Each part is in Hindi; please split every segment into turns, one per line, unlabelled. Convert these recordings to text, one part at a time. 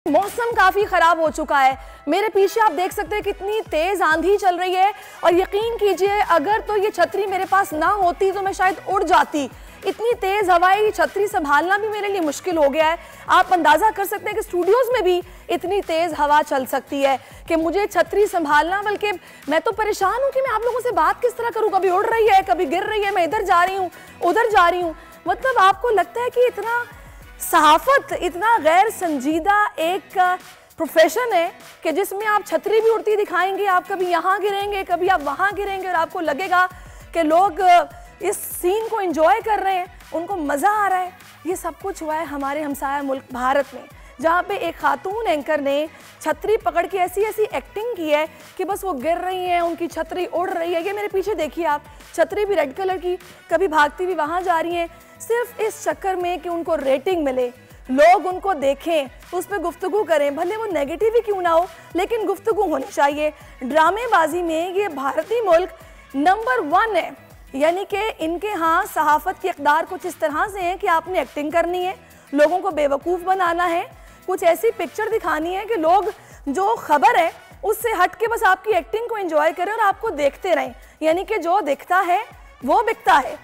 मौसम काफ़ी ख़राब हो चुका है। मेरे पीछे आप देख सकते हैं कितनी तेज़ आंधी चल रही है और यकीन कीजिए अगर तो ये छतरी मेरे पास ना होती तो मैं शायद उड़ जाती। इतनी तेज़ हवाई छतरी संभालना भी मेरे लिए मुश्किल हो गया है। आप अंदाज़ा कर सकते हैं कि स्टूडियोज़ में भी इतनी तेज़ हवा चल सकती है कि मुझे छतरी संभालना, बल्कि मैं तो परेशान हूँ कि मैं आप लोगों से बात किस तरह करूँ। कभी उड़ रही है, कभी गिर रही है, मैं इधर जा रही हूँ, उधर जा रही हूँ। मतलब आपको लगता है कि इतना सहाफ़त इतना गैर संजीदा एक प्रोफेशन है कि जिसमें आप छतरी भी उड़ती दिखाएंगे, आप कभी यहाँ गिरेंगे, कभी आप वहाँ गिरेंगे और आपको लगेगा कि लोग इस सीन को एंजॉय कर रहे हैं, उनको मज़ा आ रहा है। ये सब कुछ हुआ है हमारे हमसाया मुल्क भारत में, जहाँ पे एक खातून एंकर ने छतरी पकड़ के ऐसी ऐसी एक्टिंग की है कि बस वो गिर रही हैं, उनकी छतरी उड़ रही है। ये मेरे पीछे देखिए आप, छतरी भी रेड कलर की, कभी भागती हुई वहाँ जा रही हैं, सिर्फ इस चक्कर में कि उनको रेटिंग मिले, लोग उनको देखें, उस पर गुफ्तगू करें, भले वो नेगेटिव ही क्यों ना हो, लेकिन गुफ्तगू होनी चाहिए। ड्रामेबाजी में ये भारतीय मुल्क नंबर 1 है, यानी कि इनके यहाँ सहाफ़त की इक़दार कुछ इस तरह से है कि आपने एक्टिंग करनी है, लोगों को बेवकूफ़ बनाना है, कुछ ऐसी पिक्चर दिखानी है कि लोग जो खबर है उससे हट के बस आपकी एक्टिंग को एंजॉय करें और आपको देखते रहें, यानी कि जो दिखता है वो बिकता है।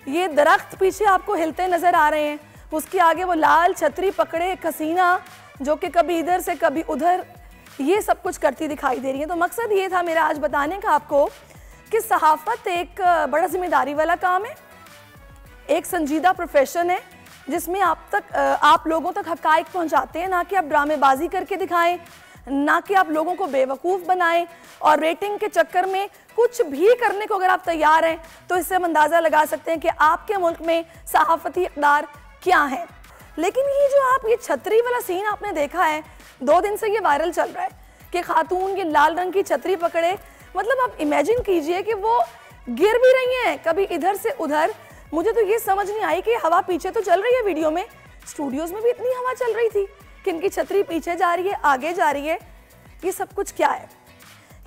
ये दरख्त पीछे आपको हिलते नज़र आ रहे हैं, उसके आगे वो लाल छतरी पकड़े एक हसीना जो कि कभी इधर से कभी उधर ये सब कुछ करती दिखाई दे रही है। तो मकसद ये था मेरा आज बताने का आपको कि सहाफ़त एक बड़ा जिम्मेदारी वाला काम है, एक संजीदा प्रोफेशन है जिसमें आप लोगों तक हक़ाइक़ पहुंचाते हैं, ना कि आप ड्रामेबाजी करके दिखाएं, ना कि आप लोगों को बेवकूफ़ बनाएं और रेटिंग के चक्कर में कुछ भी करने को अगर आप तैयार हैं तो इससे हम अंदाज़ा लगा सकते हैं कि आपके मुल्क में सहाफ़ती इक़दार क्या है। लेकिन ये जो आप ये छतरी वाला सीन आपने देखा है, 2 दिन से ये वायरल चल रहा है कि खातून ये लाल रंग की छतरी पकड़े, मतलब आप इमेजिन कीजिए कि वो गिर भी रही हैं कभी इधर से उधर। मुझे तो ये समझ नहीं आई कि हवा पीछे तो चल रही है, वीडियो में स्टूडियोज़ में भी इतनी हवा चल रही थी कि इनकी छतरी पीछे जा रही है, आगे जा रही है। ये सब कुछ क्या है?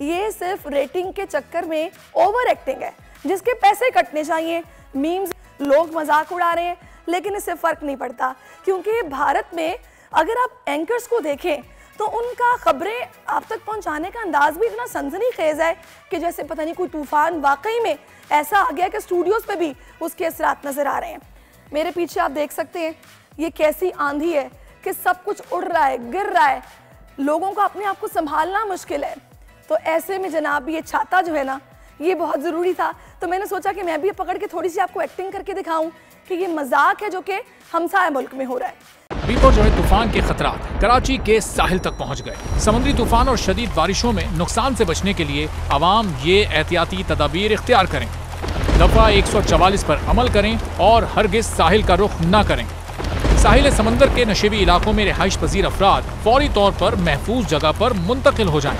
ये सिर्फ रेटिंग के चक्कर में ओवर एक्टिंग है जिसके पैसे कटने चाहिए। मीम्स, लोग मजाक उड़ा रहे हैं, लेकिन इससे फ़र्क नहीं पड़ता क्योंकि भारत में अगर आप एंकर्स को देखें तो उनका खबरें आप तक पहुंचाने का अंदाज भी इतना सनसनीखेज़ है कि जैसे पता नहीं कोई तूफ़ान वाकई में ऐसा आ गया कि स्टूडियोज़ पे भी उसके असरात नज़र आ रहे हैं। मेरे पीछे आप देख सकते हैं ये कैसी आंधी है कि सब कुछ उड़ रहा है, गिर रहा है, लोगों को अपने आप को संभालना मुश्किल है। तो ऐसे में जनाब ये छाता जो है ना, ये बहुत ज़रूरी था। तो मैंने सोचा कि मैं भी पकड़ के थोड़ी सी आपको एक्टिंग करके दिखाऊं कि ये मजाक है जो कि हमसाया मुल्क में हो रहा है।
बिपरजॉय तूफान के खतरात कराची के साहिल तक पहुंच गए। समुद्री तूफान और शदीद बारिशों में नुकसान से बचने के लिए आवाम ये एहतियाती तदाबीर इख्तियार करें। दफ़ा 144 पर अमल करें और हरगिज़ साहिल का रुख न करें। साहिल समंदर के नशेबी इलाकों में रिहाइश पजीर अफराद फौरी तौर पर महफूज जगह पर मुंतकिल हो जाएं।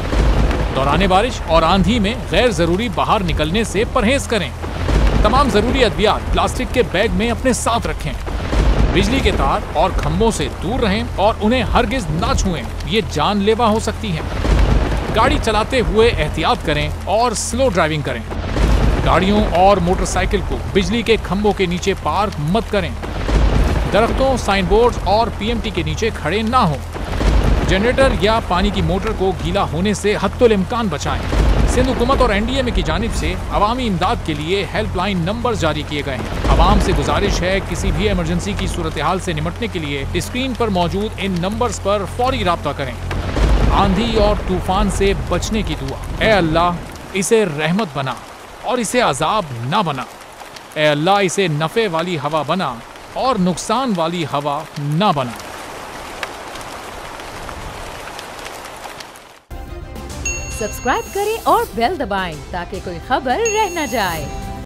दौरान बारिश और आंधी में गैर जरूरी बाहर निकलने से परहेज करें। तमाम जरूरी अद्वियात प्लास्टिक के बैग में अपने साथ रखें। बिजली के तार और खंभों से दूर रहें और उन्हें हरगिज ना छुएं, ये जानलेवा हो सकती हैं। गाड़ी चलाते हुए एहतियात करें और स्लो ड्राइविंग करें। गाड़ियों और मोटरसाइकिल को बिजली के खंभों के नीचे पार्क मत करें। दरख्तों, साइन बोर्ड और पीएमटी के नीचे खड़े ना हों। जनरेटर या पानी की मोटर को गीला होने से हत्तुल इम्कान बचाएं। सिंध हुकूमत और एनडीएमए की जानिब से अवामी इमदाद के लिए हेल्पलाइन नंबर जारी किए गए हैं। आवाम से गुजारिश है किसी भी इमरजेंसी की सूरत हाल से निपटने के लिए स्क्रीन पर मौजूद इन नंबर्स पर फौरी राब्ता करें। आंधी और तूफान से बचने की दुआ। ए अल्लाह, इसे रहमत बना और इसे अजाब ना बना। ए अल्लाह, इसे नफ़े वाली हवा बना और नुकसान वाली हवा ना बना।
सब्सक्राइब करें और बेल दबाएं ताकि कोई खबर रह न जाए।